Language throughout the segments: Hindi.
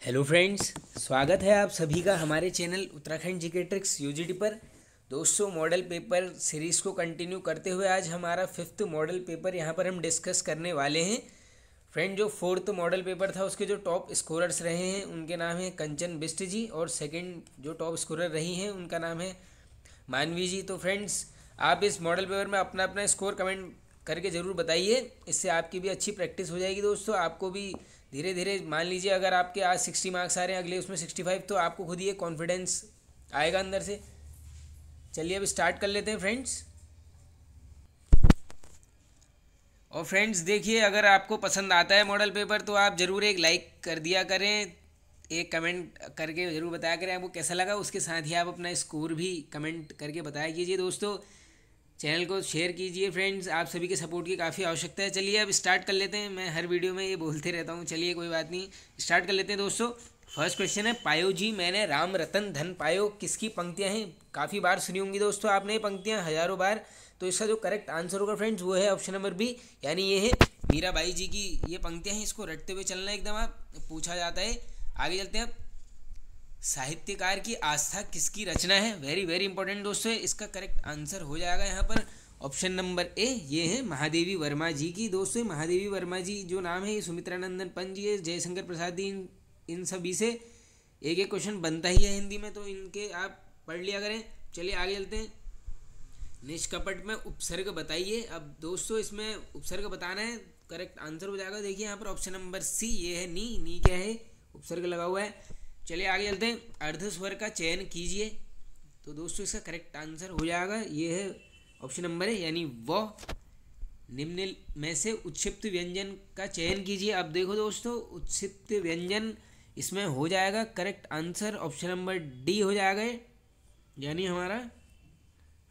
हेलो फ्रेंड्स, स्वागत है आप सभी का हमारे channel Uttarakhand GK tricks UGT पर। दोस्तों, मॉडल पेपर सीरीज़ को कंटिन्यू करते हुए आज हमारा फिफ्थ मॉडल पेपर यहाँ पर हम डिस्कस करने वाले हैं। फ्रेंड, जो फोर्थ मॉडल पेपर था उसके जो टॉप स्कोरर्स रहे हैं उनके नाम है कंचन बिष्ट जी, और सेकंड जो टॉप स्कोरर रही हैं उनका नाम है मानवी जी। तो फ्रेंड्स, आप इस मॉडल पेपर में अपना अपना स्कोर कमेंट करके ज़रूर बताइए, इससे आपकी भी अच्छी प्रैक्टिस हो जाएगी। दोस्तों, आपको भी धीरे धीरे, मान लीजिए अगर आपके आज 60 मार्क्स आ रहे हैं, अगले उसमें 65, तो आपको खुद ही एक कॉन्फिडेंस आएगा अंदर से। चलिए अब स्टार्ट कर लेते हैं फ्रेंड्स। और फ्रेंड्स देखिए, अगर आपको पसंद आता है मॉडल पेपर तो आप ज़रूर एक लाइक कर दिया करें, एक कमेंट करके ज़रूर बताया करें आपको कैसा लगा। उसके साथ ही आप अपना स्कोर भी कमेंट करके बताया कीजिए। दोस्तों, चैनल को शेयर कीजिए फ्रेंड्स, आप सभी के सपोर्ट की काफ़ी आवश्यकता है। चलिए अब स्टार्ट कर लेते हैं। मैं हर वीडियो में ये बोलते रहता हूँ, चलिए कोई बात नहीं, स्टार्ट कर लेते हैं। दोस्तों, फर्स्ट क्वेश्चन है, पायो जी मैंने राम रतन धन पायो किसकी पंक्तियाँ हैं? काफ़ी बार सुनी होंगी दोस्तों आपने ये पंक्तियाँ, हज़ारों बार। तो इसका जो करेक्ट आंसर होगा फ्रेंड्स वो है ऑप्शन नंबर बी, यानी ये है मीराबाई जी की ये पंक्तियाँ हैं। इसको रटते हुए चलना एकदम, आप पूछा जाता है। आगे चलते हैं अब, साहित्यकार की आस्था किसकी रचना है? वेरी वेरी इंपॉर्टेंट दोस्तों, इसका करेक्ट आंसर हो जाएगा यहाँ पर ऑप्शन नंबर ए, ये है महादेवी वर्मा जी की। दोस्तों, महादेवी वर्मा जी जो नाम है ये सुमित्रानंदन पंत जी है, जयशंकर प्रसाद जी, इन सभी से एक एक क्वेश्चन बनता ही है हिंदी में, तो इनके आप पढ़ लिया करें। चलिए आगे चलते हैं। निष्कपट में उपसर्ग बताइए। अब दोस्तों इसमें उपसर्ग बताना है, करेक्ट आंसर हो जाएगा। देखिए यहाँ पर ऑप्शन नंबर सी, ये है नी। नी क्या है? उपसर्ग लगा हुआ है। चलिए आगे चलते हैं। अर्ध स्वर का चयन कीजिए। तो दोस्तों इसका करेक्ट आंसर हो जाएगा, ये है ऑप्शन नंबर है, यानी व। निम्न में से उत्क्षिप्त व्यंजन का चयन कीजिए। अब देखो दोस्तों, उत्क्षिप्त व्यंजन इसमें हो जाएगा correct answer option number D हो जाएगा, यानी हमारा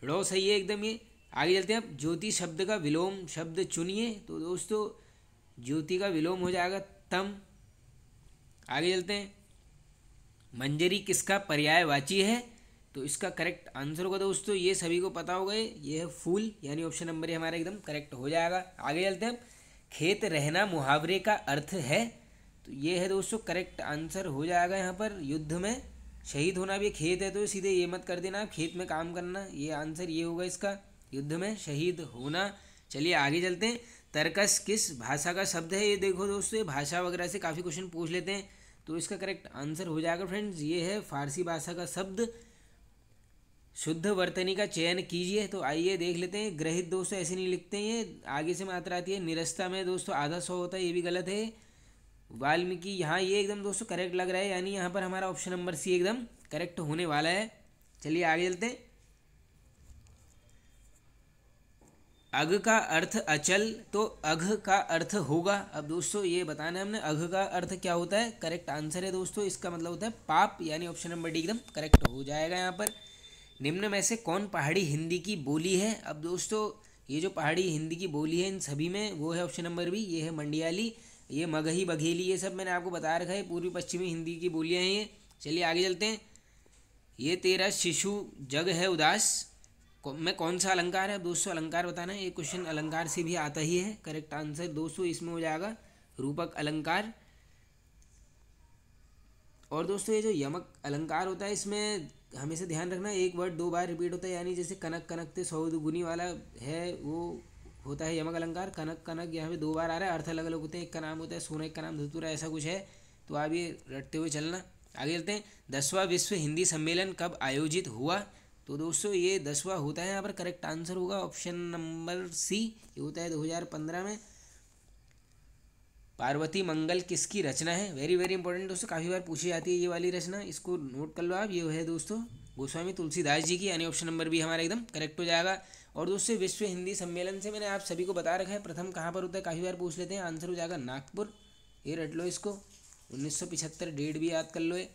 रो सही है एकदम ये। आगे चलते हैं। अब ज्योति शब्द का विलोम शब्द चुनिए। तो दोस्तों ज्योति का विलोम हो जाएगा तम। आगे चलते हैं। मंजरी किसका पर्यायवाची है? तो इसका करेक्ट आंसर होगा दोस्तों, ये सभी को पता होगा, ये है फूल, यानी ऑप्शन नंबर ये हमारा एकदम करेक्ट हो जाएगा। आगे चलते हैं। खेत रहना मुहावरे का अर्थ है। तो ये है दोस्तों करेक्ट आंसर हो जाएगा यहाँ पर युद्ध में शहीद होना। भी खेत है तो सीधे ये मत कर देना आप खेत में काम करना, ये आंसर ये होगा इसका, युद्ध में शहीद होना। चलिए आगे चलते हैं। तर्कस किस भाषा का शब्द है? ये देखो दोस्तों, ये भाषा वगैरह से काफ़ी क्वेश्चन पूछ लेते हैं, तो इसका करेक्ट आंसर हो जाएगा फ्रेंड्स, ये है फारसी भाषा का शब्द। शुद्ध वर्तनी का चयन कीजिए। तो आइए देख लेते हैं। ग्रहित दोस्तों ऐसे नहीं लिखते हैं, ये आगे से मात्रा आती है। निरस्ता में दोस्तों आधा सौ होता है, ये भी गलत है। वाल्मीकि, यहाँ ये एकदम दोस्तों करेक्ट लग रहा है, यानी यहाँ पर हमारा ऑप्शन नंबर सी एकदम करेक्ट होने वाला है। चलिए आगे चलते हैं। अघ का अर्थ अचल, तो अघ का अर्थ होगा, अब दोस्तों ये बताना है हमने, अघ का अर्थ क्या होता है? करेक्ट आंसर है दोस्तों, इसका मतलब होता है पाप, यानी ऑप्शन नंबर डी एकदम करेक्ट हो जाएगा यहाँ पर। निम्न में से कौन पहाड़ी हिंदी की बोली है? अब दोस्तों ये जो पहाड़ी हिंदी की बोली है इन सभी में, वो है ऑप्शन नंबर बी, ये है मंडियाली, ये मगही बघेली, ये सब मैंने आपको बता रखा है, पूर्वी पश्चिमी हिंदी की बोलियाँ हैं ये। चलिए आगे चलते हैं। ये तेरा शिशु जग है उदास में कौन सा अलंकार है? दोस्तों अलंकार बताना है, ये क्वेश्चन अलंकार से भी आता ही है। करेक्ट आंसर दोस्तों इसमें हो जाएगा रूपक अलंकार। और दोस्तों ये जो यमक अलंकार होता है इसमें हमेशा ध्यान रखना, एक वर्ड दो बार रिपीट होता है, यानी जैसे कनक कनकते सौ दुगुनी वाला है, वो होता है यमक अलंकार। कनक कनक यहाँ पे दो बार आ रहा है, अर्थ अलग अलग होते हैं, एक का नाम होता है सोना, एक का नाम धतूरा, ऐसा कुछ है, तो आप ये रटते हुए चलना। आगे चलते हैं। 10वां विश्व हिंदी सम्मेलन कब आयोजित हुआ? तो दोस्तों ये 10वां होता है, यहाँ पर करेक्ट आंसर होगा ऑप्शन नंबर सी, ये होता है 2015 में। पार्वती मंगल किसकी रचना है? वेरी वेरी इंपॉर्टेंट दोस्तों, काफ़ी बार पूछी जाती है ये वाली रचना, इसको नोट कर लो आप, ये है दोस्तों गोस्वामी तुलसीदास जी की, यानी ऑप्शन नंबर बी हमारा एकदम करेक्ट हो जाएगा। और दोस्तों विश्व हिंदी सम्मेलन से मैंने आप सभी को बता रखा है, प्रथम कहाँ पर होता है, काफ़ी बार पूछ लेते हैं, आंसर हो जाएगा नागपुर, ये रट लो इसको, 1975 डेट भी याद कर लो ये।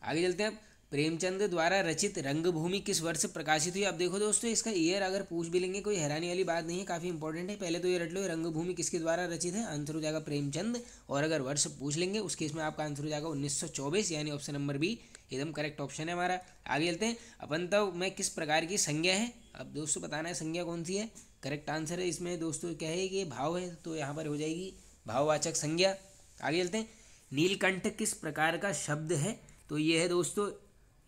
आगे चलते हैं। प्रेमचंद द्वारा रचित रंगभूमि किस वर्ष प्रकाशित हुई? अब देखो दोस्तों इसका ईयर अगर पूछ भी लेंगे कोई हैरानी वाली बात नहीं है, काफ़ी इंपॉर्टेंट है। पहले तो ये रट लो, रंगभूमि किसके द्वारा रचित है, आंसर हो जाएगा प्रेमचंद। और अगर वर्ष पूछ लेंगे उस केस में आपका आंसर हो जाएगा 1924, यानी ऑप्शन नंबर बी एकदम करेक्ट ऑप्शन है हमारा। आगे चलते हैं। अपंतव में किस प्रकार की संज्ञा है? अब दोस्तों बताना है संज्ञा कौन सी है। करेक्ट आंसर है इसमें दोस्तों क्या है कि भाव है, तो यहाँ पर हो जाएगी भाववाचक संज्ञा। आगे चलते हैं। नीलकंठ किस प्रकार का शब्द है? तो ये है दोस्तों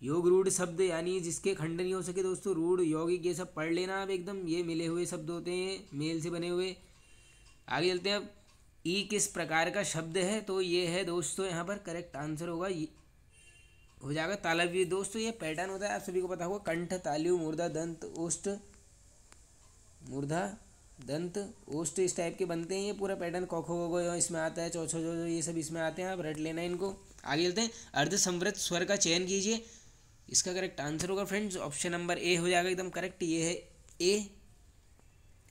योग रूढ़ शब्द, यानी जिसके खंड नहीं हो सके दोस्तों। रूढ़, यौगिक, ये सब पढ़ लेना आप एकदम, ये मिले हुए शब्द होते हैं, मेल से बने हुए। आगे चलते हैं अब। ई किस प्रकार का शब्द है? तो ये है दोस्तों यहाँ पर करेक्ट आंसर होगा, हो जाएगा तालव्य। दोस्तों ये पैटर्न होता है, आप सभी को पता होगा, कंठ, तालु, मूर्धा, दंत, ओष्ठ, मूर्धा, दंत, ओष्ठ, इस टाइप के बनते हैं। ये पूरा पैटर्न कोखो गोगो इसमें आता है, चौछो जो ये सब इसमें आते हैं, आप रट लेना इनको। आगे चलते हैं। अर्ध संवृत स्वर का चयन कीजिए। इसका करेक्ट आंसर होगा फ्रेंड्स ऑप्शन नंबर ए हो जाएगा एकदम करेक्ट, ये है ए,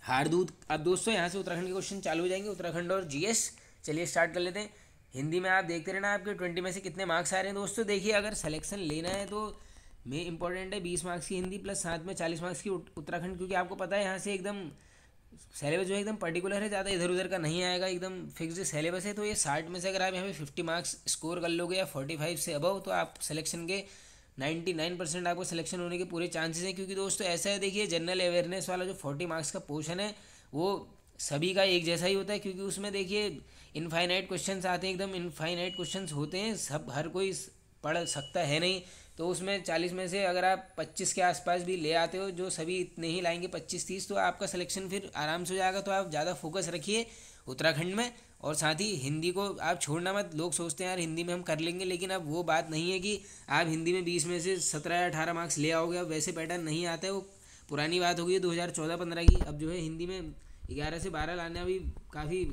हारदूत। अब दोस्तों यहाँ से उत्तराखंड के क्वेश्चन चालू हो जाएंगे, उत्तराखंड और जीएस। चलिए स्टार्ट कर लेते हैं। हिंदी में आप देखते रहना आपके 20 में से कितने मार्क्स आ रहे हैं दोस्तों। देखिए अगर सिलेक्शन लेना है तो में इंपॉर्टेंट है 20 मार्क्स की हिंदी प्लस साथ में 40 मार्क्स की उत्तराखंड, क्योंकि आपको पता है यहाँ से एकदम सिलेबस जो है एकदम पर्टिकुलर है, ज़्यादा इधर उधर का नहीं आएगा, एकदम फिक्स्ड सिलेबस है। तो ये 60 में से अगर आप यहाँ पे 50 मार्क्स स्कोर कर लोगे या 45 से अबव, तो आप सिलेक्शन के 99% आपको सिलेक्शन होने के पूरे चांसेस हैं। क्योंकि दोस्तों ऐसा है, देखिए जनरल अवेयरनेस वाला जो 40 मार्क्स का पोर्शन है वो सभी का एक जैसा ही होता है, क्योंकि उसमें देखिए इनफाइनाइट क्वेश्चंस आते हैं, एकदम इनफाइनाइट क्वेश्चंस होते हैं, सब हर कोई पढ़ सकता है नहीं। तो उसमें 40 में से अगर आप 25 के आसपास भी ले आते हो, जो सभी इतने ही लाएंगे 25-30, तो आपका सिलेक्शन फिर आराम से हो जाएगा। तो आप ज़्यादा फोकस रखिए उत्तराखंड में, और साथ ही हिंदी को आप छोड़ना मत। लोग सोचते हैं यार हिंदी में हम कर लेंगे, लेकिन अब वो बात नहीं है कि आप हिंदी में 20 में से 17 या 18 मार्क्स ले आओगे। अब वैसे पैटर्न नहीं आता है, वो पुरानी बात हो गई है 2014-15 की। अब जो है हिंदी में 11 से 12 लाना भी काफ़ी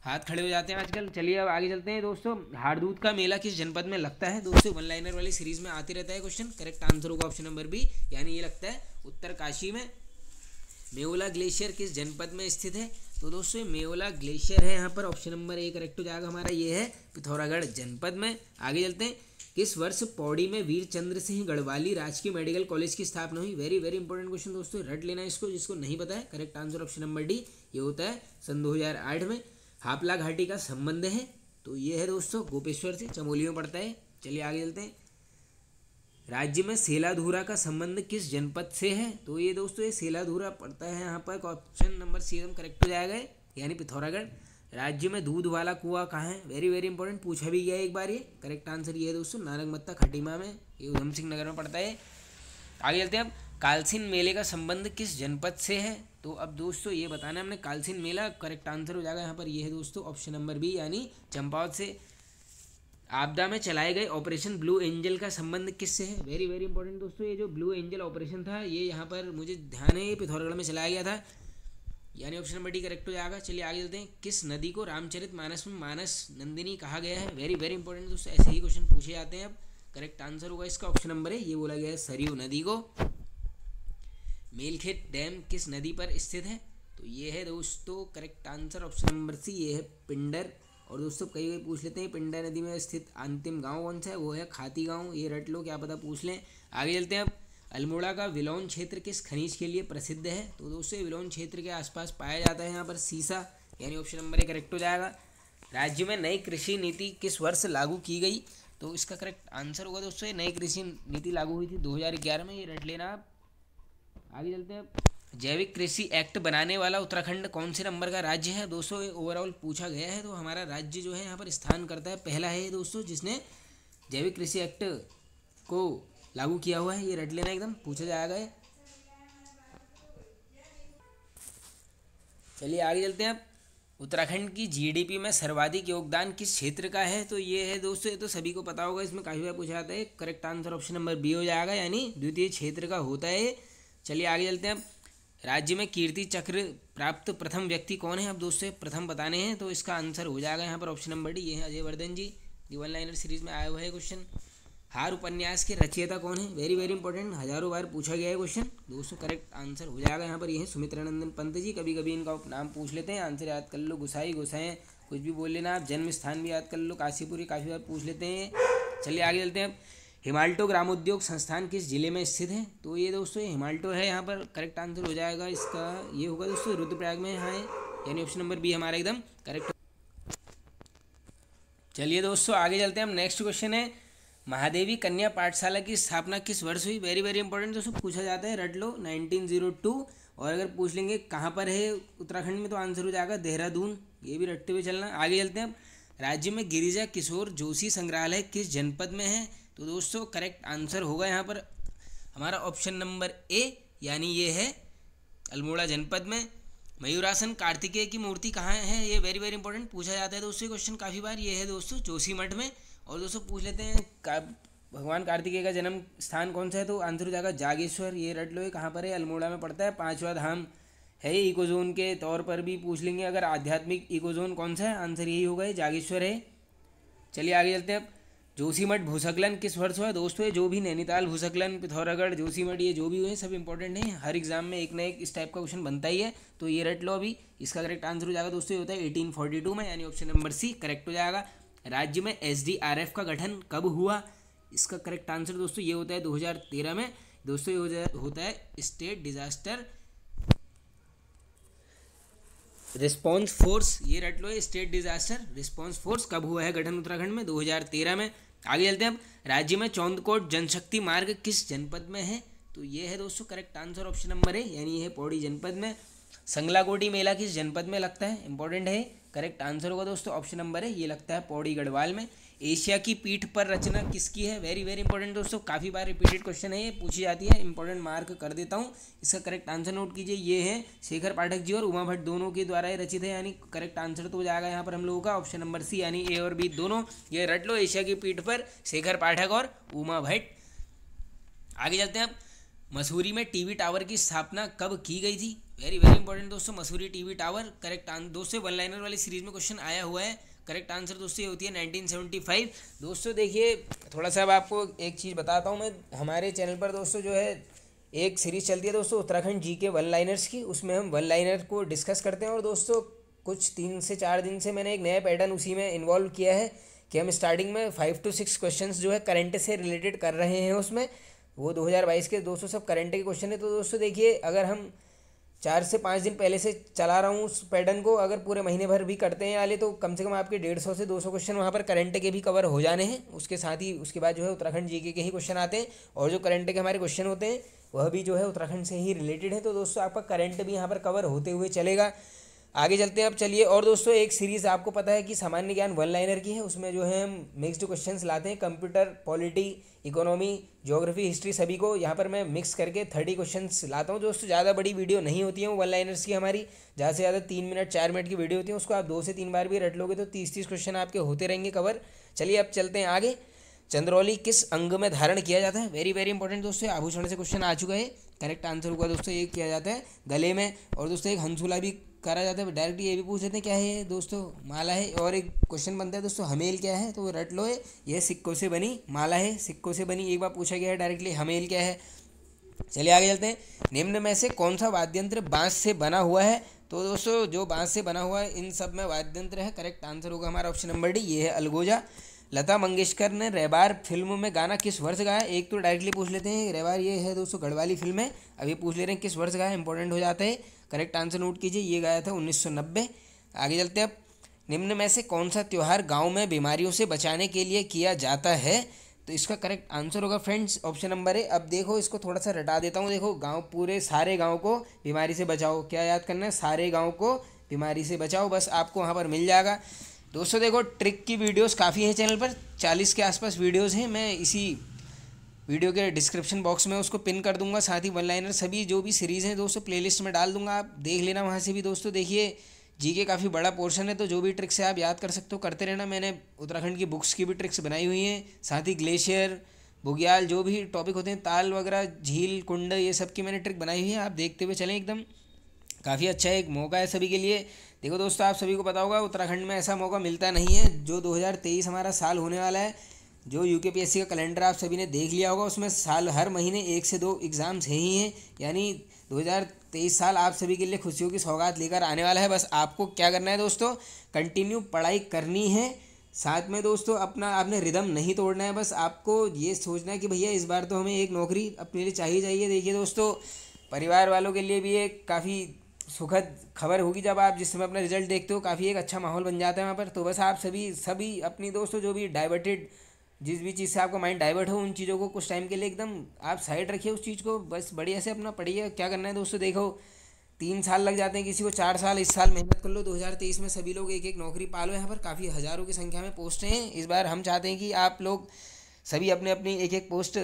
हाथ खड़े हो जाते हैं आजकल। चलिए अब आगे चलते हैं दोस्तों। हारदूत का मेला किस जनपद में लगता है? दोस्तों वन लाइनर वाली सीरीज में आते रहता है क्वेश्चन, करेक्ट आंसर होगा ऑप्शन नंबर बी, यानी ये लगता है उत्तरकाशी में। मेओला ग्लेशियर किस जनपद में स्थित है? तो दोस्तों मेओला ग्लेशियर है यहाँ पर, ऑप्शन नंबर ए करेक्ट हो जाएगा हमारा, ये है पिथौरागढ़ जनपद में। आगे चलते हैं। किस वर्ष पौड़ी में वीर चंद्र सिंह गढ़वाली राजकीय मेडिकल कॉलेज की स्थापना हुई? वेरी वेरी इंपॉर्टेंट क्वेश्चन दोस्तों, रट लेना इसको, जिसको नहीं पता है। Correct answer option number D, ये होता है सन 2008 में। हापला घाटी का संबंध है? तो ये है दोस्तों गोपेश्वर से, चमोली में पड़ता है। चलिए आगे चलते हैं। राज्य में सेलाधुरा का संबंध किस जनपद से है? तो ये दोस्तों ये सेलाधुरा पड़ता है यहाँ पर, ऑप्शन नंबर सी एकदम करेक्ट हो जाएगा, यानी पिथौरागढ़। राज्य में दूध वाला कुआं कहाँ है? वेरी वेरी इंपॉर्टेंट, पूछा भी गया एक बार ये। करेक्ट आंसर ये है दोस्तों नानकमत्ता खटीमा में, ये उधम सिंह नगर में पड़ता है। आगे चलते हैं अब। कालसीन मेले का संबंध किस जनपद से है? तो अब दोस्तों ये बताना है हमने, कालसीन मेला करेक्ट आंसर हो जाएगा यहाँ पर, ये है दोस्तों ऑप्शन नंबर बी, यानी चंपावत से। आपदा में चलाए गए ऑपरेशन ब्लू एंजल का संबंध किससे है? वेरी वेरी इंपॉर्टेंट दोस्तों, ये जो ब्लू एंजल ऑपरेशन था, ये यहाँ पर मुझे ध्यान है, ये पिथौरागढ़ में चलाया गया था, यानी ऑप्शन नंबर डी करेक्ट हो जाएगा। चलिए आगे चलते हैं। किस नदी को रामचरितमानस में मानस नंदिनी कहा गया है? वेरी वेरी इंपॉर्टेंट दोस्तों, ऐसे ही क्वेश्चन पूछे जाते हैं। अब करेक्ट आंसर होगा इसका ऑप्शन नंबर है, ये बोला गया है सरयू नदी को। मेलखेत डैम किस नदी पर स्थित है? तो ये है दोस्तों correct answer option number C, ये है पिंडर। और दोस्तों कई कई पूछ लेते हैं पिंडर नदी में स्थित अंतिम गांव कौन सा है? वो है खाती गांव, ये रट लो, क्या पता पूछ लें। आगे चलते हैं अब। अल्मोड़ा का विलोन क्षेत्र किस खनिज के लिए प्रसिद्ध है? तो दोस्तों विलोन क्षेत्र के आसपास पाया जाता है यहाँ पर सीसा, यानी ऑप्शन नंबर ए करेक्ट हो जाएगा। राज्य में नई कृषि नीति किस वर्ष लागू की गई? तो इसका करेक्ट आंसर होगा दोस्तों, ये नई कृषि नीति लागू हुई थी 2011 में, ये रट लेना आप। आगे चलते हैं। जैविक कृषि एक्ट बनाने वाला उत्तराखंड कौन से नंबर का राज्य है? दोस्तों ओवरऑल पूछा गया है, तो हमारा राज्य जो है यहाँ पर स्थान करता है, पहला है दोस्तों जिसने जैविक कृषि एक्ट को लागू किया हुआ है, ये रट लेना एकदम, पूछा जाएगा ये। चलिए आगे चलते हैं अब। उत्तराखंड की जीडीपी में सर्वाधिक योगदान किस क्षेत्र का है? तो ये है दोस्तों, ये तो सभी को पता होगा, इसमें काफ़ी बार पूछा जाता है। Correct answer option number B हो जाएगा, यानी द्वितीय क्षेत्र का होता है। चलिए आगे चलते हैं अब। राज्य में कीर्ति चक्र प्राप्त प्रथम व्यक्ति कौन है? अब दोस्तों प्रथम बताने हैं, तो इसका आंसर हो जाएगा यहाँ पर ऑप्शन नंबर डी, ये है अजय वर्धन जी। वन लाइनर सीरीज में आया हुआ है क्वेश्चन। हार उपन्यास के रचयिता कौन है? वेरी वेरी इंपॉर्टेंट, हजारों बार पूछा गया है क्वेश्चन दोस्तों। करेक्ट आंसर हो जाएगा यहाँ पर, ये है सुमित्रानंदन पंत जी। कभी कभी इनका नाम पूछ लेते हैं, आंसर याद कर लो, गुसाई गोसाएं कुछ भी बोल लेना आप। जन्म स्थान भी याद कर लो, काशीपुरी, काफ़ी बार पूछ लेते हैं। चलिए आगे चलते हैं अब। हिमाल्टो ग्रामोद्योग संस्थान किस जिले में स्थित है? तो ये दोस्तों हिमाल्टो है यहाँ पर, करेक्ट आंसर हो जाएगा इसका, ये होगा दोस्तों रुद्रप्रयाग में है, यानी ऑप्शन नंबर बी हमारा एकदम करेक्ट। चलिए दोस्तों आगे चलते हैं हम। नेक्स्ट क्वेश्चन है, महादेवी कन्या पाठशाला की स्थापना किस वर्ष हुई? वेरी वेरी इंपॉर्टेंट दोस्तों, पूछा जाता है, रट लो 1902। और अगर पूछ लेंगे कहाँ पर है उत्तराखंड में, तो आंसर हो जाएगा देहरादून, ये भी रटते हुए चलना। आगे चलते हैं अब। राज्य में गिरिजा किशोर जोशी संग्रहालय किस जनपद में है? तो दोस्तों करेक्ट आंसर होगा यहाँ पर हमारा ऑप्शन नंबर ए, यानी ये है अल्मोड़ा जनपद में। मयूरासन कार्तिकेय की मूर्ति कहाँ है? ये वेरी वेरी इंपॉर्टेंट पूछा जाता है दोस्तों, क्वेश्चन काफ़ी बार। ये है दोस्तों जोशीमठ में। और दोस्तों पूछ लेते हैं भगवान कार्तिकेय का जन्म स्थान कौन सा है? तो आंसर हो जाएगा जागेश्वर। ये रट लो, ये कहाँ पर है? अल्मोड़ा में पड़ता है। 5वां धाम है। इको जोन के तौर पर भी पूछ लेंगे अगर आध्यात्मिक इको जोन कौन सा है, आंसर यही होगा, जागेश्वर है। चलिए आगे चलते हैं। अब जोशीमठ भूस्खलन किस वर्ष हुआ? दोस्तों ये जो भी नैनीताल भूस्खलन, पिथौरागढ़, जोशीमठ, ये जो भी हुए सब इंपॉर्टेंट हैं। हर एग्जाम में एक ना एक इस टाइप का क्वेश्चन बनता ही है, तो ये रट लो अभी। इसका करेक्ट आंसर हो जाएगा दोस्तों, ये होता है 1842 में, यानी ऑप्शन नंबर सी करेक्ट हो जाएगा। राज्य में SDRF का गठन कब हुआ? इसका करेक्ट आंसर दोस्तों ये होता है 2013 में। दोस्तों ये होता है स्टेट डिजास्टर रिस्पॉन्स फोर्स। ये रट लो, स्टेट डिजास्टर रिस्पॉन्स फोर्स कब हुआ है गठन उत्तराखंड में? 2013 में। आगे चलते हैं अब। राज्य में चौंदकोट जनशक्ति मार्ग किस जनपद में है? तो ये है दोस्तों करेक्ट आंसर ऑप्शन नंबर है, यानी ये है पौड़ी जनपद में। संगलाकोटी मेला किस जनपद में लगता है? इंपॉर्टेंट है, करेक्ट आंसर होगा दोस्तों ऑप्शन नंबर है, ये लगता है पौड़ी गढ़वाल में। एशिया की पीठ पर रचना किसकी है? वेरी वेरी इंपॉर्टेंट दोस्तों, काफ़ी बार रिपीटेड क्वेश्चन है, ये पूछी जाती है, इंपॉर्टेंट मार्क कर देता हूँ। इसका करेक्ट आंसर नोट कीजिए, ये है शेखर पाठक जी और उमा भट्ट दोनों के द्वारा ये रचित है, यानी करेक्ट आंसर तो हो जाएगा यहाँ पर हम लोगों का ऑप्शन नंबर सी, यानी ए और बी दोनों। ये रट लो, एशिया की पीठ पर शेखर पाठक और उमा भट्ट। आगे चलते हैं अब। मसूरी में टीवी टावर की स्थापना कब की गई थी? वेरी वेरी इंपॉर्टेंट दोस्तों, मसूरी टीवी टावर। करेक्ट दोस्तों वन लाइनर वाली सीरीज में क्वेश्चन आया हुआ है। करेक्ट आंसर दोस्तों ये होती है 1975। दोस्तों देखिए थोड़ा सा अब आपको एक चीज़ बताता हूँ मैं। हमारे चैनल पर दोस्तों जो है एक सीरीज़ चलती है दोस्तों उत्तराखंड जीके वन लाइनर्स की, उसमें हम वन लाइनर को डिस्कस करते हैं। और दोस्तों कुछ 3 से 4 दिन से मैंने एक नया पैटर्न उसी में इन्वॉल्व किया है कि हम स्टार्टिंग में 5 to 6 क्वेश्चन जो है करंट से रिलेटेड कर रहे हैं। उसमें वो 2022 के दोस्तों सब करंट के क्वेश्चन है। तो दोस्तों देखिए अगर हम 4 से 5 दिन पहले से चला रहा हूँ उस पैटर्न को, अगर पूरे महीने भर भी करते हैं वाले, तो कम से कम आपके 150 से 200 क्वेश्चन वहाँ पर करंट के भी कवर हो जाने हैं। उसके साथ ही उसके बाद जो है उत्तराखंड जीके के ही क्वेश्चन आते हैं, और जो करंट के हमारे क्वेश्चन होते हैं वह भी जो है उत्तराखंड से ही रिलेटेड है। तो दोस्तों आपका करंट भी यहाँ पर कवर होते हुए चलेगा। आगे चलते हैं अब, चलिए। और दोस्तों एक सीरीज़ आपको पता है कि सामान्य ज्ञान वन लाइनर की है, उसमें जो है हम मिक्स्ड क्वेश्चंस लाते हैं, computer, polity, economy, geography, history, सभी को यहाँ पर मैं मिक्स करके 30 क्वेश्चंस लाता हूँ। दोस्तों ज़्यादा बड़ी वीडियो नहीं होती है वन लाइनर्स की हमारी, ज़्यादा से ज़्यादा 3 मिनट 4 मिनट की वीडियो होती है। उसको आप 2 से 3 बार भी रट लोगे तो 30-30 क्वेश्चन आपके होते रहेंगे कवर। चलिए अब चलते हैं आगे। चंद्रौली किस अंग में धारण किया जाता है? वेरी वेरी इंपॉर्टेंट दोस्तों, आभूषण से क्वेश्चन आ चुका है। करेक्ट आंसर होगा दोस्तों ये किया जाता है गले में। और दोस्तों एक हंसुला भी करा जाता है। डायरेक्ट ये भी पूछ लेते हैं क्या है ये दोस्तों? माला है। और एक क्वेश्चन बनता है दोस्तों हमेल क्या है? तो रट लो, ये सिक्कों से बनी माला है, सिक्कों से बनी। एक बार पूछा गया है डायरेक्टली हमेल क्या है। चलिए आगे चलते हैं। निम्न में से कौन सा वाद्य यंत्र बांस से बना हुआ है? तो दोस्तों जो बांस से बना हुआ है इन सब में वाद्य यंत्र है। करेक्ट आंसर होगा हमारा ऑप्शन नंबर डी, ये है अलगोजा। लता मंगेशकर ने रहबार फिल्म में गाना किस वर्ष गाया? एक तो डायरेक्टली पूछ लेते हैं, रहबार ये है दोस्तों गढ़वाली फिल्म है। अभी पूछ ले रहे हैं किस वर्ष गाया, इंपॉर्टेंट हो जाता है। करेक्ट आंसर नोट कीजिए, ये गाया था 1990। आगे चलते हैं अब। निम्न में से कौन सा त्यौहार गाँव में बीमारियों से बचाने के लिए किया जाता है? तो इसका करेक्ट आंसर होगा फ्रेंड्स ऑप्शन नंबर है। अब देखो इसको थोड़ा सा रटा देता हूँ। देखो गांव, पूरे सारे गांव को बीमारी से बचाओ, क्या याद करना है? सारे गांव को बीमारी से बचाओ, बस आपको वहाँ पर मिल जाएगा। दोस्तों देखो ट्रिक की वीडियोस काफ़ी हैं चैनल पर, 40 के आसपास वीडियोस हैं। मैं इसी वीडियो के डिस्क्रिप्शन बॉक्स में उसको पिन कर दूंगा, साथ ही वन लाइनर सभी जो भी सीरीज़ हैं दोस्तों प्लेलिस्ट में डाल दूंगा, आप देख लेना वहाँ से भी। दोस्तों देखिए जीके काफ़ी बड़ा पोर्शन है, तो जो भी ट्रिक्स है आप याद कर सकते हो, करते रहना। मैंने उत्तराखंड की बुक्स की भी ट्रिक्स बनाई हुई हैं, साथ ही ग्लेशियर, बुग्याल, जो भी टॉपिक होते हैं, ताल वगैरह, झील, कुंड, ये सब की मैंने ट्रिक बनाई हुई है। आप देखते हुए चलें, एकदम काफ़ी अच्छा एक मौका है सभी के लिए। देखो दोस्तों आप सभी को पता होगा उत्तराखंड में ऐसा मौका मिलता नहीं है। जो 2023 हमारा साल होने वाला है, जो यूकेपीएससी का कैलेंडर आप सभी ने देख लिया होगा, उसमें साल हर महीने 1 से 2 एग्ज़ाम्स है ही हैं। यानी 2023 साल आप सभी के लिए खुशियों की सौगात लेकर आने वाला है। बस आपको क्या करना है दोस्तों, कंटिन्यू पढ़ाई करनी है, साथ में दोस्तों अपना आपने रिदम नहीं तोड़ना है। बस आपको ये सोचना है कि भैया इस बार तो हमें एक नौकरी अपने लिए चाहिए। देखिए दोस्तों परिवार वालों के लिए भी एक काफ़ी सुखद खबर होगी जब आप जिस समय अपना रिजल्ट देखते हो, काफ़ी एक अच्छा माहौल बन जाता है वहाँ पर। तो बस आप सभी अपनी दोस्तों जो भी डाइवर्टेड, जिस भी चीज़ से आपका माइंड डाइवर्ट हो, उन चीज़ों को कुछ टाइम के लिए एकदम आप साइड रखिए उस चीज़ को, बस बढ़िया से अपना पढ़िए। क्या करना है दोस्तों, देखो 3 साल लग जाते हैं, किसी को 4 साल। इस साल मेहनत कर लो, 2023 में सभी लोग एक एक नौकरी पालो। यहाँ पर काफ़ी हज़ारों की संख्या में पोस्टें हैं। इस बार हम चाहते हैं कि आप लोग सभी अपने अपनी एक एक पोस्ट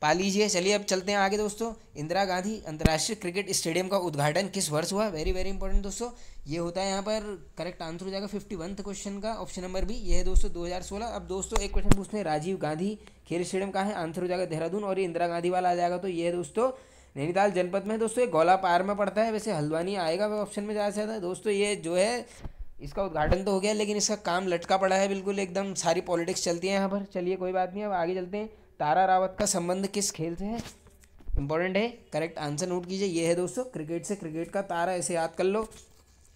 पा लीजिए। चलिए अब चलते हैं आगे दोस्तों। इंदिरा गांधी अंतर्राष्ट्रीय क्रिकेट स्टेडियम का उद्घाटन किस वर्ष हुआ? वेरी वेरी इंपॉर्टेंट दोस्तों, ये होता है यहाँ पर करेक्ट आंसर हो जाएगा 51 क्वेश्चन का, ऑप्शन नंबर बी। ये है दोस्तों 2016। अब दोस्तों एक क्वेश्चन पूछते हैं, राजीव गांधी खेल स्टेडियम कहाँ है? आंसर हो जाएगा देहरादून। और ये इंदिरा गांधी वाला आ जाएगा तो ये है दोस्तों नैनीताल जनपद में दोस्तों, ये गोलापार में पड़ता है। वैसे हल्द्वानी आएगा ऑप्शन में ज़्यादा से ज़्यादा दोस्तों। ये जो है इसका उद्घाटन तो हो गया, लेकिन इसका काम लटका पड़ा है बिल्कुल एकदम। सारी पॉलिटिक्स चलती है यहाँ पर। चलिए कोई बात नहीं, अब आगे चलते हैं। तारा रावत का संबंध किस खेल से है? इंपॉर्टेंट है, करेक्ट आंसर नोट कीजिए। ये है दोस्तों क्रिकेट से। क्रिकेट का तारा, ऐसे याद कर लो।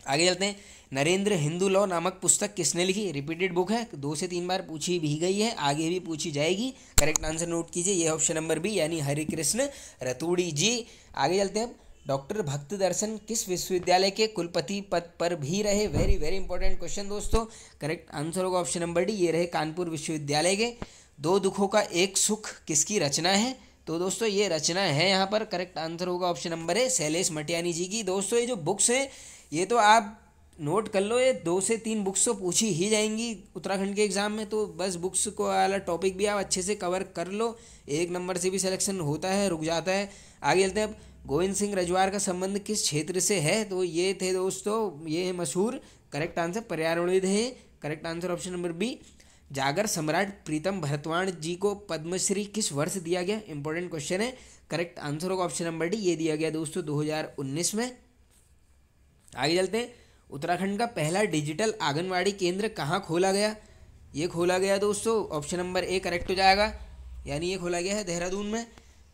आगे चलते हैं। नरेंद्र हिंदू लॉ नामक पुस्तक किसने लिखी? रिपीटेड बुक है, 2 से 3 बार पूछी भी गई है, आगे भी पूछी जाएगी। करेक्ट आंसर नोट कीजिए, ये ऑप्शन नंबर बी यानी हरिकृष्ण रतूड़ी जी। आगे चलते हैं। डॉक्टर भक्त दर्शन किस विश्वविद्यालय के कुलपति पद पर भी रहे? वेरी वेरी इंपॉर्टेंट क्वेश्चन दोस्तों। करेक्ट आंसर होगा ऑप्शन नंबर डी, ये रहे कानपुर विश्वविद्यालय के। 2 दुखों का एक सुख किसकी रचना है? तो दोस्तों ये रचना है यहाँ पर, करेक्ट आंसर होगा ऑप्शन नंबर है शैलेश मटियानी जी की। दोस्तों ये जो बुक्स हैं ये तो आप नोट कर लो, ये 2 से 3 बुक्स तो पूछी ही जाएंगी उत्तराखंड के एग्जाम में। तो बस बुक्स को वाला टॉपिक भी आप अच्छे से कवर कर लो, 1 नंबर से भी सिलेक्शन होता है, रुक जाता है। आगे चलते हैं। अब गोविंद सिंह रजवार का संबंध किस क्षेत्र से है? तो ये थे दोस्तों, ये है मशहूर। करेक्ट आंसर पर्यावरणविद है, correct answer option number B. जागर सम्राट प्रीतम भरतवाण जी को पद्मश्री किस वर्ष दिया गया? इंपॉर्टेंट क्वेश्चन है, करेक्ट आंसर होगा ऑप्शन नंबर डी, ये दिया गया दोस्तों 2019 में। आगे चलते हैं। उत्तराखंड का पहला डिजिटल आंगनवाड़ी केंद्र कहाँ खोला गया? ये खोला गया दोस्तों ऑप्शन नंबर ए करेक्ट हो जाएगा, यानी ये खोला गया है देहरादून में।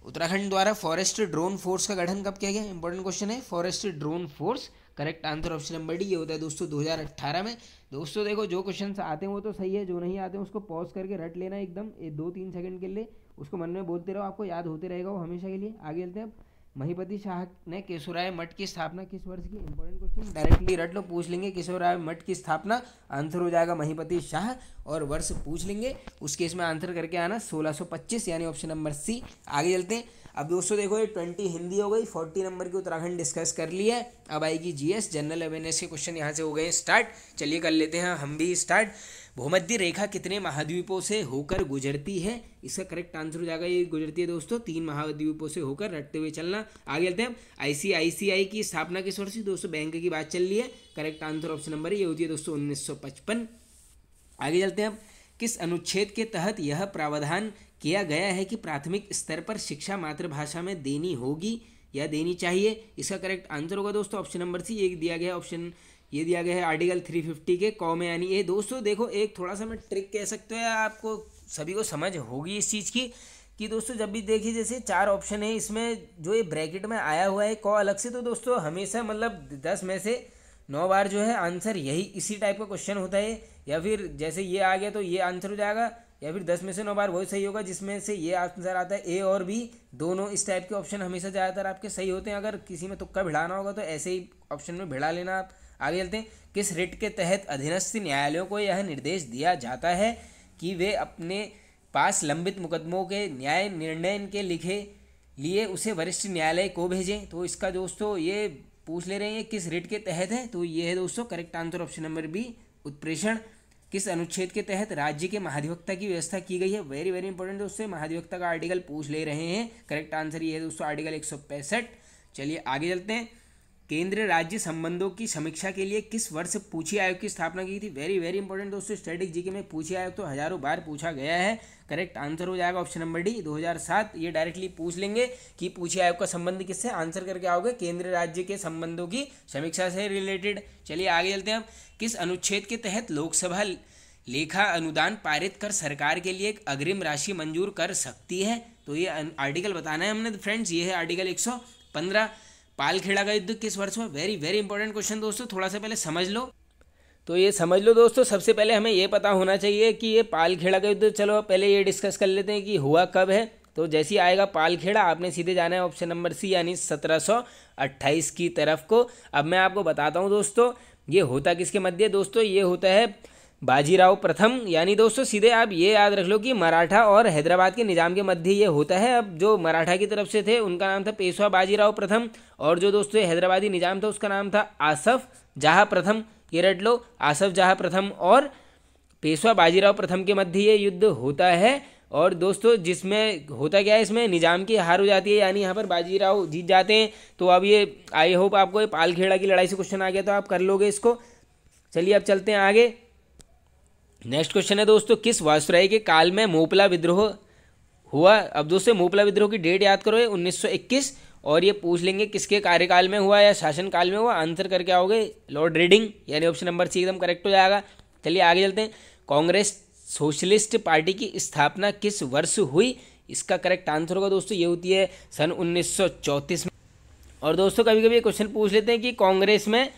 उत्तराखंड द्वारा फॉरेस्ट ड्रोन फोर्स का गठन कब किया गया? इंपॉर्टेंट क्वेश्चन है, forest drone force. Correct answer option number D, ये होता है दोस्तों 2018 में। दोस्तों देखो जो क्वेश्चन आते हैं वो तो सही है, जो नहीं आते हैं उसको पॉज करके रट लेना एकदम 2-3 सेकंड के लिए, उसको मन में बोलते रहो, आपको याद होते रहेगा वो हमेशा के लिए। आगे चलते हैं। महीपति शाह ने केशवराय मठ की स्थापना किस वर्ष की? इंपॉर्टेंट क्वेश्चन, डायरेक्टली रट लो, पूछ लेंगे केशवराय मठ की स्थापना, आंसर हो जाएगा महीपति शाह, और वर्ष पूछ लेंगे, उस केस में आंसर करके आना 1625 यानी ऑप्शन नंबर सी। आगे चलते हैं। अब दोस्तों देखो ये 20 हिंदी हो गई, 40 नंबर की उत्तराखंड डिस्कस कर लिया है। अब आएगी जीएस जनरल अवेयरनेस के क्वेश्चन, यहाँ से हो गए स्टार्ट। चलिए कर लेते हैं हम भी स्टार्ट। भूमध्य रेखा कितने महाद्वीपों से होकर गुजरती है? इसका करेक्ट आंसर हो जाएगा, ये गुजरती है दोस्तों 3 महाद्वीपों से होकर, रटते हुए चलना। आगे चलते हैं। आईसीआईसीआई की स्थापना किस वर्ष? दोस्तों बैंक की बात चल रही है, करेक्ट आंसर ऑप्शन नंबर ये होती है दोस्तों 1955। आगे चलते हैं। अब किस अनुच्छेद के तहत यह प्रावधान किया गया है कि प्राथमिक स्तर पर शिक्षा मातृभाषा में देनी होगी या देनी चाहिए? इसका करेक्ट आंसर होगा दोस्तों ऑप्शन नंबर सी, ये दिया गया ऑप्शन, ये दिया गया है आर्टिकल 350 के क में यानी ए। दोस्तों देखो एक थोड़ा सा मैं ट्रिक कह सकते हो, आपको सभी को समझ होगी इस चीज़ की, कि दोस्तों जब भी देखिए जैसे 4 ऑप्शन है इसमें, जो ये ब्रैकेट में आया हुआ है क अलग से, तो दोस्तों हमेशा मतलब 10 में से 9 बार जो है आंसर यही इसी टाइप का क्वेश्चन होता है। या फिर जैसे ये आ गया तो ये आंसर हो जाएगा, या फिर 10 में से 9 बार वही सही होगा जिसमें से ये आंसर आता है। ए और बी दोनों इस टाइप के ऑप्शन हमेशा ज़्यादातर आपके सही होते हैं। अगर किसी में तुक्का भिड़ाना होगा तो ऐसे ही ऑप्शन में भिड़ा लेना आप। आगे चलते हैं। किस रिट के तहत अधीनस्थ न्यायालयों को यह निर्देश दिया जाता है कि वे अपने पास लंबित मुकदमों के न्याय निर्णय के लिखे लिए उसे वरिष्ठ न्यायालय को भेजें? तो इसका दोस्तों ये पूछ ले रहे हैं किस रिट के तहत है, तो ये है दोस्तों correct answer option number B, उत्प्रेषण। किस अनुच्छेद के तहत राज्य के महाधिवक्ता की व्यवस्था की गई है? वेरी वेरी इंपॉर्टेंट दोस्तों, महाधिवक्ता का आर्टिकल पूछ ले रहे हैं, करेक्ट आंसर ये है दोस्तों आर्टिकल 165। चलिए आगे चलते हैं। केंद्र राज्य संबंधों की समीक्षा के लिए किस वर्ष पूछी आयोग की स्थापना की थी? वेरी वेरी इंपॉर्टेंट दोस्तों, स्टैटिक जीके में पूछी आयोग तो हजारों बार पूछा गया है, करेक्ट आंसर हो जाएगा ऑप्शन नंबर डी 2007। ये डायरेक्टली पूछ लेंगे कि पूछी आयोग का संबंध किससे, आंसर करके आओगे केंद्र राज्य के संबंधों की समीक्षा से रिलेटेड। चलिए आगे चलते हैं। किस अनुच्छेद के तहत लोकसभा लेखा अनुदान पारित कर सरकार के लिए एक अग्रिम राशि मंजूर कर सकती है? तो ये आर्टिकल बताना है हमने फ्रेंड्स, ये है आर्टिकल 115। पालखेड़ा का युद्ध किस वर्ष हुआ? वेरी वेरी इंपॉर्टेंट क्वेश्चन दोस्तों, थोड़ा सा पहले समझ लो। तो ये समझ लो दोस्तों, सबसे पहले हमें ये पता होना चाहिए कि ये पालखेड़ा का युद्ध, चलो पहले ये डिस्कस कर लेते हैं कि हुआ कब है। तो जैसे ही आएगा पालखेड़ा आपने सीधे जाना है ऑप्शन नंबर सी यानी 1728 की तरफ को। अब मैं आपको बताता हूँ दोस्तों ये होता किसके मध्य, दोस्तों ये होता है बाजीराव प्रथम, यानी दोस्तों सीधे आप ये याद रख लो कि मराठा और हैदराबाद के निजाम के मध्य ये होता है। अब जो मराठा की तरफ से थे उनका नाम था पेशवा बाजीराव प्रथम, और जो दोस्तों हैदराबादी निजाम था उसका नाम था आसफ जहाँ प्रथम। ये रट लो, आसफ जहाँ प्रथम और पेशवा बाजीराव प्रथम के मध्य ये युद्ध होता है। और दोस्तों जिसमें होता क्या है, इसमें निजाम की हार हो जाती है, यानी यहाँ पर बाजीराव जीत जाते हैं। तो अब ये आई होप आपको ये पालखेड़ा की लड़ाई से क्वेश्चन आ गया तो आप कर लोगे इसको। चलिए अब चलते हैं आगे। नेक्स्ट क्वेश्चन है दोस्तों, किस वायसराय के काल में मोपला विद्रोह हुआ? अब दोस्तों मोपला विद्रोह की डेट याद करो, 1921, और ये पूछ लेंगे किसके कार्यकाल में हुआ या शासन काल में हुआ। आंसर करके आओगे लॉर्ड रीडिंग, यानी ऑप्शन नंबर सी एकदम करेक्ट हो जाएगा। चलिए आगे चलते हैं। कांग्रेस सोशलिस्ट पार्टी की स्थापना किस वर्ष हुई? इसका करेक्ट आंसर होगा दोस्तों, ये होती है सन 1934 में। और दोस्तों कभी कभी क्वेश्चन पूछ लेते हैं कि कांग्रेस में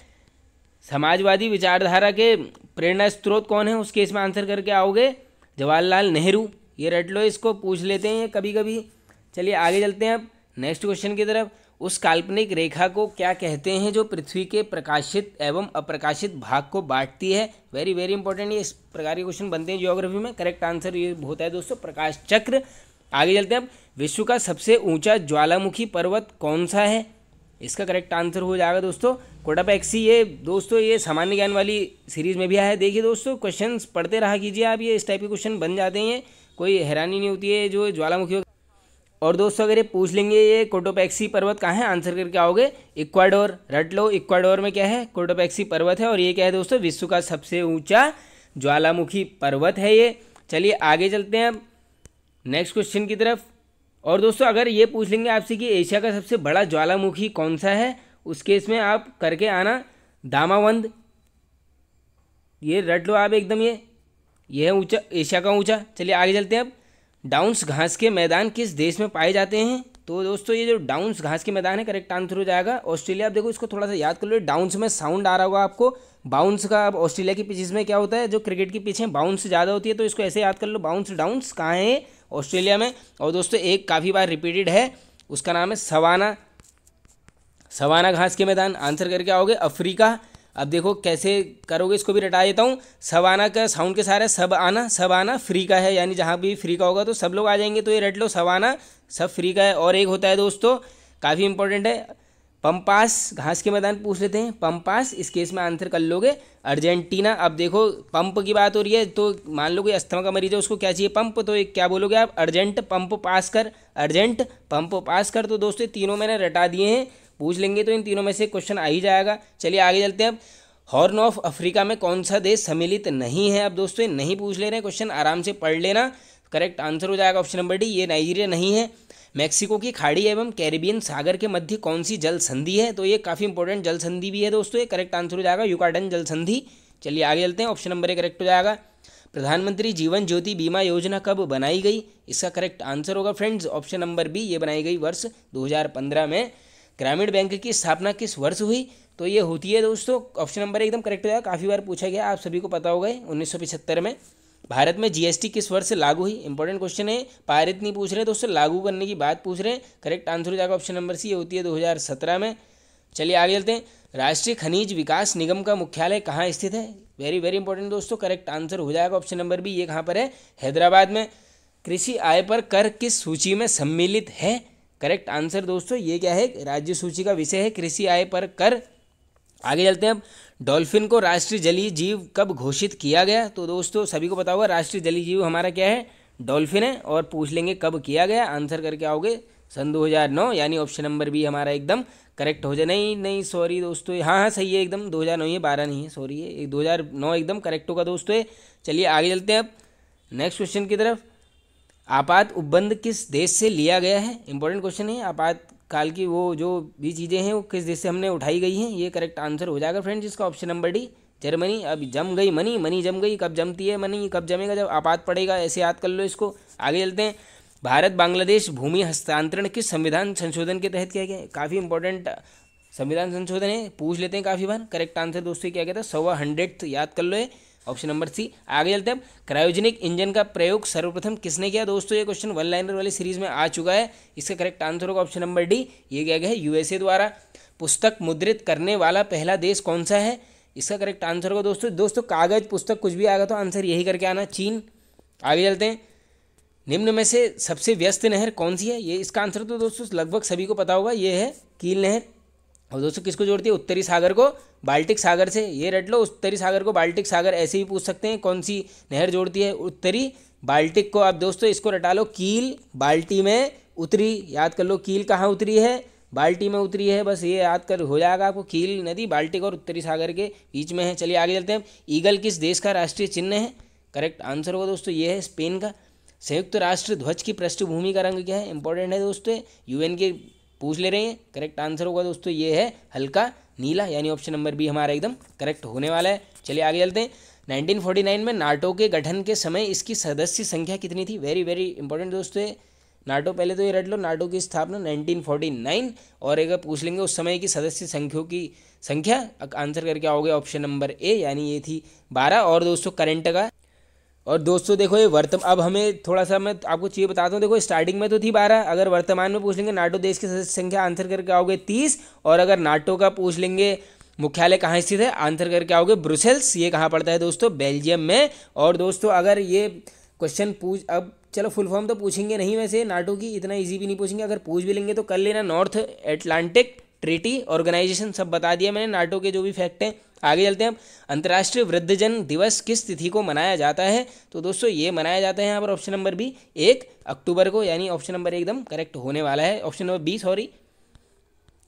समाजवादी विचारधारा के प्रेरणा स्रोत कौन है, उस केस में आंसर करके आओगे जवाहरलाल नेहरू। ये रट लो, इसको पूछ लेते हैं ये कभी कभी। चलिए आगे चलते हैं अब नेक्स्ट क्वेश्चन की तरफ। उस काल्पनिक रेखा को क्या कहते हैं जो पृथ्वी के प्रकाशित एवं अप्रकाशित भाग को बांटती है? वेरी वेरी इंपॉर्टेंट, ये इस प्रकार के क्वेश्चन बनते हैं ज्योग्राफी में। करेक्ट आंसर ये होता है दोस्तों प्रकाश चक्र। आगे चलते हैं अब। विश्व का सबसे ऊंचा ज्वालामुखी पर्वत कौन सा है? इसका करेक्ट आंसर हो जाएगा दोस्तों कोटापेक्सी। ये दोस्तों ये सामान्य ज्ञान वाली सीरीज में भी आया है। देखिए दोस्तों क्वेश्चंस पढ़ते रहा कीजिए आप, ये इस टाइप के क्वेश्चन बन जाते हैं, कोई हैरानी नहीं होती है जो ज्वालामुखी। और दोस्तों अगर ये पूछ लेंगे ये कोटोपेक्सी पर्वत कहाँ है, आंसर करके आओगे इक्वाडोर। रट लो, इक्वाडोर में क्या है, कोटोपेक्सी पर्वत है। और ये क्या है दोस्तों, विश्व का सबसे ऊंचा ज्वालामुखी पर्वत है ये। चलिए आगे चलते हैं अब नेक्स्ट क्वेश्चन की तरफ। और दोस्तों अगर ये पूछ लेंगे आपसे कि एशिया का सबसे बड़ा ज्वालामुखी कौन सा है, उस केस में आप करके आना दामावंद। ये रट लो आप एकदम, ये है ऊंचा, एशिया का ऊंचा। चलिए आगे चलते हैं अब। डाउन्स घास के मैदान किस देश में पाए जाते हैं? तो दोस्तों ये जो डाउन्स घास के मैदान है, करेक्ट आंसर हो जाएगा ऑस्ट्रेलिया। आप देखो इसको थोड़ा सा याद कर लो, डाउन्स में साउंड आ रहा होगा आपको, बाउंस का। अब ऑस्ट्रेलिया की पिचेस में क्या होता है, जो क्रिकेट की पिच है बाउंस ज़्यादा होती है, तो इसको ऐसे याद कर लो, बाउंस डाउन्स कहाँ है, ऑस्ट्रेलिया में। और दोस्तों एक काफ़ी बार रिपीटेड है, उसका नाम है सवाना, सवाना घास के मैदान। आंसर करके आओगे अफ्रीका। अब देखो कैसे करोगे, इसको भी रटा देता हूँ। सवाना का साउंड के सारे सब आना, सब आना फ्री का है, यानी जहाँ भी फ्री का होगा तो सब लोग आ जाएंगे, तो ये रट लो सवाना सब फ्री का है। और एक होता है दोस्तों काफ़ी इंपॉर्टेंट है, पंपास घास के मैदान पूछ लेते हैं, पंपास। इस केस में आंसर कर लोगे अर्जेंटीना। अब देखो पंप की बात हो रही है, तो मान लो कोई अस्थमा का मरीज है, उसको क्या चाहिए, पंप, तो एक क्या बोलोगे आप, अर्जेंट पंप पास कर, अर्जेंट पंप पास कर। तो दोस्तों तीनों मैंने रटा दिए हैं, पूछ लेंगे तो इन तीनों में से क्वेश्चन आ ही जाएगा। चलिए आगे चलते हैं अब। हॉर्न ऑफ अफ्रीका में कौन सा देश सम्मिलित नहीं है? अब दोस्तों ये नहीं पूछ ले रहे हैं, क्वेश्चन आराम से पढ़ लेना। करेक्ट आंसर हो जाएगा ऑप्शन नंबर डी, ये नाइजीरिया नहीं है। मैक्सिको की खाड़ी एवं कैरिबियन सागर के मध्य कौन सी जल संधि है? तो ये काफ़ी इंपॉर्टेंट जल संधि भी है दोस्तों, ये करेक्ट आंसर हो जाएगा युकाटन जल संधि। चलिए आगे चलते हैं, ऑप्शन नंबर ए करेक्ट हो जाएगा। प्रधानमंत्री जीवन ज्योति बीमा योजना कब बनाई गई? इसका करेक्ट आंसर होगा फ्रेंड्स ऑप्शन नंबर बी, ये बनाई गई वर्ष 2015 में। ग्रामीण बैंक की स्थापना किस वर्ष हुई? तो ये होती है दोस्तों ऑप्शन नंबर एकदम करेक्ट हो जाएगा, काफ़ी बार पूछा गया, आप सभी को पता होगा 1975 में। भारत में जीएसटी किस वर्ष लागू हुई? इंपॉर्टेंट क्वेश्चन है, पारित नहीं पूछ रहे दोस्तों, लागू करने की बात पूछ रहे हैं। करेक्ट आंसर हो जाएगा ऑप्शन नंबर सी, ये होती है 2017 में। चलिए आगे चलते हैं। राष्ट्रीय खनिज विकास निगम का मुख्यालय कहाँ स्थित है? वेरी वेरी इंपॉर्टेंट दोस्तों, करेक्ट आंसर हो जाएगा ऑप्शन नंबर बी, ये कहाँ पर है, हैदराबाद में। कृषि आय पर कर किस सूची में सम्मिलित है? करेक्ट आंसर दोस्तों ये क्या है, राज्य सूची का विषय है कृषि आय पर कर। आगे चलते हैं अब। डॉल्फिन को राष्ट्रीय जलीय जीव कब घोषित किया गया? तो दोस्तों सभी को पता होगा राष्ट्रीय जलीय जीव हमारा क्या है, डॉल्फिन है। और पूछ लेंगे कब किया गया, आंसर करके आओगे सन 2009, यानी ऑप्शन नंबर बी हमारा एकदम करेक्ट हो जाए। नहीं सॉरी दोस्तों, हाँ सही है एकदम, 2009 है, 12 नहीं है, सॉरी है 2009 एकदम करेक्ट होगा दोस्तों। चलिए आगे चलते हैं अब नेक्स्ट क्वेश्चन की तरफ। आपात उपबंध किस देश से लिया गया है? इंपॉर्टेंट क्वेश्चन है, आपातकाल की वो जो भी चीज़ें हैं वो किस देश से हमने उठाई गई हैं, ये करेक्ट आंसर हो जाएगा फ्रेंड्स इसका ऑप्शन नंबर डी, जर्मनी। अब जम गई मनी, मनी जम गई, कब जमती है मनी, कब जमेगा, जब आपात पड़ेगा, ऐसे याद कर लो इसको। आगे चलते हैं। भारत बांग्लादेश भूमि हस्तांतरण किस संविधान संशोधन के तहत किया गया है? काफ़ी इंपॉर्टेंट संविधान संशोधन है, पूछ लेते हैं काफ़ी बार। करेक्ट आंसर दोस्तों क्या कहता है, 100th याद कर लो, ऑप्शन नंबर सी। आगे चलते हैं। क्रायोजेनिक इंजन का प्रयोग सर्वप्रथम किसने किया? दोस्तों ये क्वेश्चन वन लाइनर वाली सीरीज में आ चुका है, इसका करेक्ट आंसर होगा ऑप्शन नंबर डी, ये क्या गया है, यूएसए द्वारा। पुस्तक मुद्रित करने वाला पहला देश कौन सा है? इसका करेक्ट आंसर होगा दोस्तों कागज पुस्तक कुछ भी आएगा तो आंसर यही करके आना, चीन। आगे चलते हैं। निम्न में से सबसे व्यस्त नहर कौन सी है? ये इसका आंसर तो दोस्तों लगभग सभी को पता होगा, ये है कील नहर। और दोस्तों किसको जोड़ती है? उत्तरी सागर को बाल्टिक सागर से। ये रट लो, उत्तरी सागर को बाल्टिक सागर, ऐसे ही पूछ सकते हैं कौन सी नहर जोड़ती है उत्तरी बाल्टिक को। आप दोस्तों इसको रटा लो, कील बाल्टी में उतरी, याद कर लो कील कहाँ उतरी है, बाल्टी में उतरी है, बस ये याद कर हो जाएगा आपको। कील नदी बाल्टिक और उत्तरी सागर के बीच में है। चलिए आगे चलते हैं। ईगल किस देश का राष्ट्रीय चिन्ह है? करेक्ट आंसर होगा दोस्तों ये है स्पेन का। संयुक्त राष्ट्र ध्वज की पृष्ठभूमि का रंग क्या है? इंपॉर्टेंट है दोस्तों, यूएन के पूछ ले रहे हैं। करेक्ट आंसर होगा दोस्तों ये है हल्का नीला, यानी ऑप्शन नंबर बी हमारा एकदम करेक्ट होने वाला है। चलिए आगे चलते हैं। 1949 में नाटो के गठन के समय इसकी सदस्य संख्या कितनी थी? वेरी वेरी इंपॉर्टेंट दोस्तों नाटो, पहले तो ये रट लो, नाटो की स्थापना 1949, और अगर पूछ लेंगे उस समय की सदस्य संख्यों की संख्या, आंसर करके आओगे ऑप्शन नंबर ए, यानी ये थी 12। और दोस्तों करंट का, और दोस्तों देखो ये अब हमें थोड़ा सा मैं आपको चीज़ बताता हूँ। देखो स्टार्टिंग में तो थी 12, अगर वर्तमान में पूछ लेंगे नाटो देश की सदस्य संख्या, आंसर करके आओगे 30। और अगर नाटो का पूछ लेंगे मुख्यालय कहाँ स्थित है, आंसर करके आओगे ब्रुसेल्स। ये कहाँ पड़ता है दोस्तों? बेल्जियम में। और दोस्तों अगर ये क्वेश्चन अब चलो फुल फॉर्म तो पूछेंगे नहीं वैसे नाटो की, इतना इजी भी नहीं पूछेंगे, अगर पूछ भी लेंगे तो कर लेना, नॉर्थ एटलांटिक ट्रीटी ऑर्गेनाइजेशन, सब बता दिया मैंने नाटो के जो भी फैक्ट हैं। आगे चलते हैं अब। अंतर्राष्ट्रीय वृद्धजन दिवस किस तिथि को मनाया जाता है? तो दोस्तों ये मनाया जाता है यहाँ पर ऑप्शन नंबर बी 1 अक्टूबर को, यानी ऑप्शन नंबर एकदम करेक्ट होने वाला है, ऑप्शन नंबर बी सॉरी।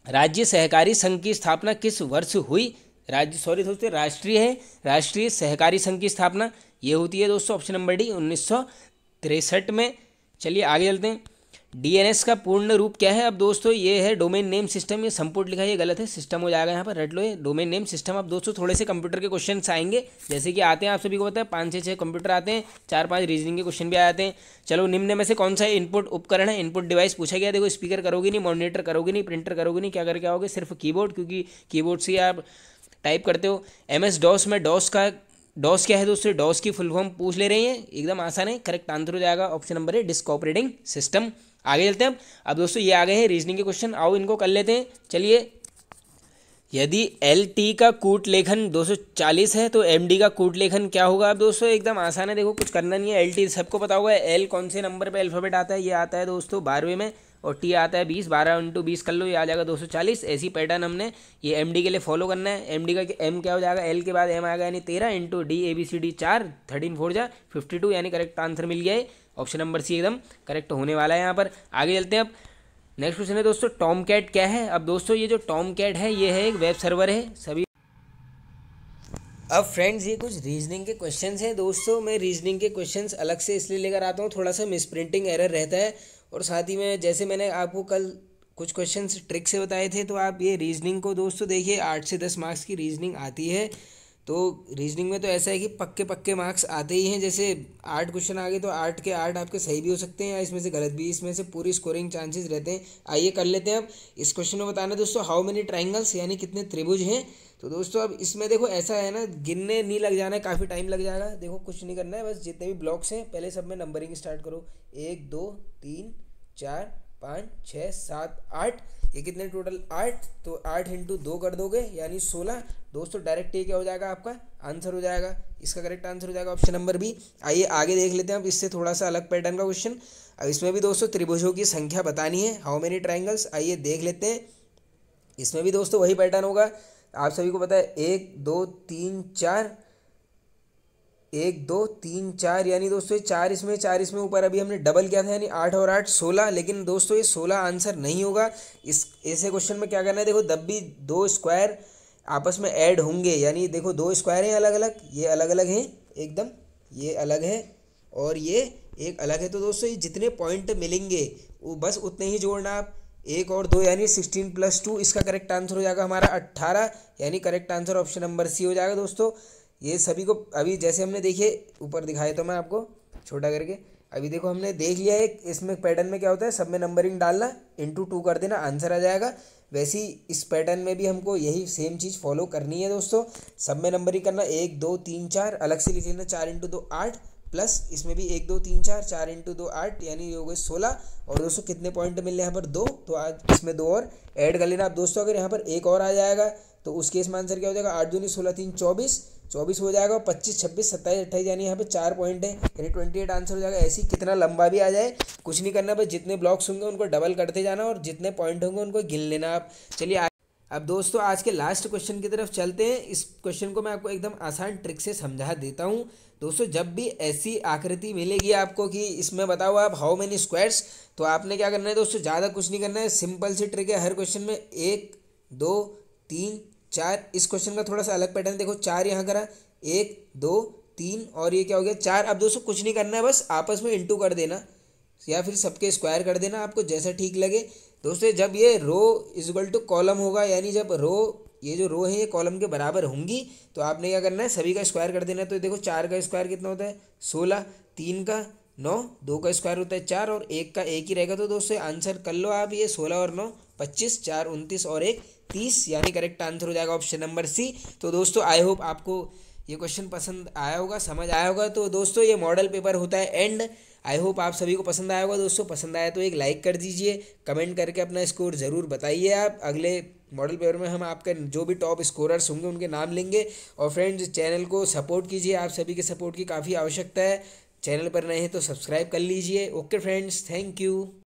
राज्य सहकारी संघ की स्थापना किस वर्ष हुई? दोस्तों राष्ट्रीय है, राष्ट्रीय सहकारी संघ की स्थापना ये होती है दोस्तों ऑप्शन नंबर डी 1963 में। चलिए आगे चलते हैं। डीएनएस का पूर्ण रूप क्या है? अब दोस्तों ये है डोमेन नेम सिस्टम, ये संपुट लिखा है, ये गलत है, सिस्टम हो जाएगा यहाँ पर, रट लो ये डोमेन नेम सिस्टम। अब दोस्तों थोड़े से कंप्यूटर के क्वेश्चन आएंगे, जैसे कि आते हैं, आप सभी को पता है 5 से 6 कंप्यूटर आते हैं, 4-5 रीजनिंग के क्वेश्चन भी आ जाते हैं। चलो निम्न में से कौन सा इनपुट उपकरण है? इनपुट डिवाइस पूछा गया। देखो स्पीकर करोगे नहीं, मॉनिटर करोगे नहीं, प्रिंटर करोगे नहीं, क्या करके आओगे? सिर्फ कीबोर्ड, क्योंकि कीबोर्ड से आप टाइप करते हो। MS डॉस में डॉस क्या है दोस्तों? डॉस की फुल फॉर्म पूछ ले रहे हैं, एकदम आसान है, करेक्ट आंसर हो जाएगा ऑप्शन नंबर है डिस्क ऑपरेटिंग सिस्टम। आगे चलते हैं अब दोस्तों ये आ गए हैं रीजनिंग के क्वेश्चन, आओ इनको कर लेते हैं। चलिए, यदि LT का कूट लेखन 240 है तो MD का कूट लेखन क्या होगा? अब दोस्तों एकदम आसान है, देखो कुछ करना नहीं है। LT सबको पता होगा, L कौन से नंबर पे अल्फाबेट आता है? ये आता है दोस्तों 12वें में, और T आता है 20, 12 × 20 कर लो, ये आ जाएगा 240। ऐसी पैटर्न हमने ये MD के लिए फॉलो करना है। MD का M क्या हो जाएगा? L के बाद M आएगा, यानी 13 × D ABCD 4, 13 4 जा 52, यानी करेक्ट आंसर मिल गया है, ऑप्शन नंबर सी एकदम करेक्ट होने वाला है यहाँ पर। आगे चलते हैं अब। नेक्स्ट क्वेश्चन है दोस्तों टॉम कैट क्या है? अब दोस्तों ये जो टॉम कैट है ये है एक वेब सर्वर है सभी। अब फ्रेंड्स ये कुछ रीजनिंग के क्वेश्चंस हैं दोस्तों, मैं रीजनिंग के क्वेश्चंस अलग से इसलिए लेकर आता हूँ, थोड़ा सा मिसप्रिंटिंग एरर रहता है, और साथ ही में जैसे मैंने आपको कल कुछ क्वेश्चंस ट्रिक से बताए थे, तो आप ये रीजनिंग को दोस्तों देखिए 8 से 10 मार्क्स की रीजनिंग आती है। तो रीजनिंग में तो ऐसा है कि पक्के मार्क्स आते ही हैं, जैसे 8 क्वेश्चन आ गए तो 8 के 8 आपके सही भी हो सकते हैं, या इसमें से गलत भी, इसमें से पूरी स्कोरिंग चांसेस रहते हैं। आइए कर लेते हैं अब। इस क्वेश्चन में बताना दोस्तों हाउ मेनी ट्राइंगल्स, यानी कितने त्रिभुज हैं। तो दोस्तों अब इसमें देखो ऐसा है ना, गिनने नहीं लग जाना है, काफ़ी टाइम लग जाएगा। देखो कुछ नहीं करना है, बस जितने भी ब्लॉक्स हैं पहले सब में नंबरिंग स्टार्ट करो, 1 2 3 4 5 6 7 8, ये कितने टोटल 8, तो 8 × 2 कर दोगे यानी 16। दोस्तों डायरेक्ट ये क्या हो जाएगा? आपका आंसर हो जाएगा, इसका करेक्ट आंसर हो जाएगा ऑप्शन नंबर बी। आइए आगे देख लेते हैं अब इससे थोड़ा सा अलग पैटर्न का क्वेश्चन। अब इसमें भी दोस्तों त्रिभुजों की संख्या बतानी है, हाउ मेनी ट्राइंगल्स। आइए देख लेते हैं, इसमें भी दोस्तों वही पैटर्न होगा, आप सभी को पता है 1 2 3 4, 1 2 3 4, यानी दोस्तों ये 4 इसमें ऊपर अभी हमने डबल किया था, यानी 8 और 8 16। लेकिन दोस्तों ये 16 आंसर नहीं होगा। इस ऐसे क्वेश्चन में क्या करना है, देखो जब भी 2 स्क्वायर आपस में ऐड होंगे, यानी देखो 2 स्क्वायर हैं अलग अलग, ये अलग अलग हैं एकदम, ये अलग है और ये एक अलग है, तो दोस्तों ये जितने पॉइंट मिलेंगे वो बस उतने ही जोड़ना आप, 1 और 2 यानी 16 + 2, इसका करेक्ट आंसर हो जाएगा हमारा 18, यानी correct answer option number C हो जाएगा दोस्तों। ये सभी को अभी जैसे हमने देखिए ऊपर दिखाया तो मैं आपको छोटा करके, अभी देखो हमने देख लिया है इसमें पैटर्न में क्या होता है, सब में नंबरिंग डालना, × 2 कर देना, आंसर आ जाएगा। वैसे ही इस पैटर्न में भी हमको यही सेम चीज़ फॉलो करनी है दोस्तों, सब में नंबरिंग करना, 1 2 3 4, अलग से लिख लेना, 4 × 2 8, प्लस इसमें भी 1 2 3 4, 4 इंटू 2 8, यानी ये हो गए 16। और दोस्तों कितने पॉइंट मिल रहे हैं यहाँ पर 2, तो आज इसमें 2 और ऐड कर लेना आप दोस्तों। अगर यहाँ पर एक और आ जाएगा तो उस केस में आंसर क्या हो जाएगा, 8 दूनी 16 3 24, 24 हो जाएगा, 25 26 27 28, यानी यहाँ पे 4 पॉइंट है, यानी 28 आंसर हो जाएगा। ऐसे ही कितना लंबा भी आ जाए कुछ नहीं करना, बस जितने ब्लॉक्स होंगे उनको डबल करते जाना और जितने पॉइंट होंगे उनको गिन लेना आप। चलिए अब दोस्तों आज के लास्ट क्वेश्चन की तरफ चलते हैं। इस क्वेश्चन को मैं आपको एकदम आसान ट्रिक से समझा देता हूँ। दोस्तों जब भी ऐसी आकृति मिलेगी आपको कि इसमें बताओ आप हाउ मेनी स्क्वायर्स, तो आपने क्या करना है दोस्तों, ज़्यादा कुछ नहीं करना है, सिंपल सी ट्रिक है। हर क्वेश्चन में 1 2 3 4, इस क्वेश्चन का थोड़ा सा अलग पैटर्न देखो, 4 यहाँ करा, 1 2 3 और ये क्या हो गया 4। अब दोस्तों कुछ नहीं करना है, बस आपस में इंटू कर देना या फिर सबके स्क्वायर कर देना, आपको जैसा ठीक लगे। दोस्तों जब ये रो इज इक्वल टू कॉलम होगा, यानी जब रो, ये जो रो है ये कॉलम के बराबर होंगी, तो आपने क्या करना है, सभी का स्क्वायर कर देना है। तो देखो 4 का स्क्वायर कितना होता है 16, 3 का 9, 2 का स्क्वायर होता है 4 और 1 का 1 ही रहेगा। तो दोस्तों आंसर कर लो आप, ये 16 और 9 25, 4 29 और 1 30, यानी करेक्ट आंसर हो जाएगा ऑप्शन नंबर सी। तो दोस्तों आई होप आपको ये क्वेश्चन पसंद आया होगा, समझ आया होगा। तो दोस्तों ये मॉडल पेपर होता है एंड, आई होप आप सभी को पसंद आया होगा। दोस्तों पसंद आया तो एक लाइक कर दीजिए, कमेंट करके अपना स्कोर ज़रूर बताइए। आप अगले मॉडल पेपर में हम आपका जो भी टॉप स्कोरर्स होंगे उनके नाम लेंगे। और फ्रेंड्स चैनल को सपोर्ट कीजिए, आप सभी के सपोर्ट की काफ़ी आवश्यकता है। चैनल पर नए हैं तो सब्सक्राइब कर लीजिए। Okay friends, thank you.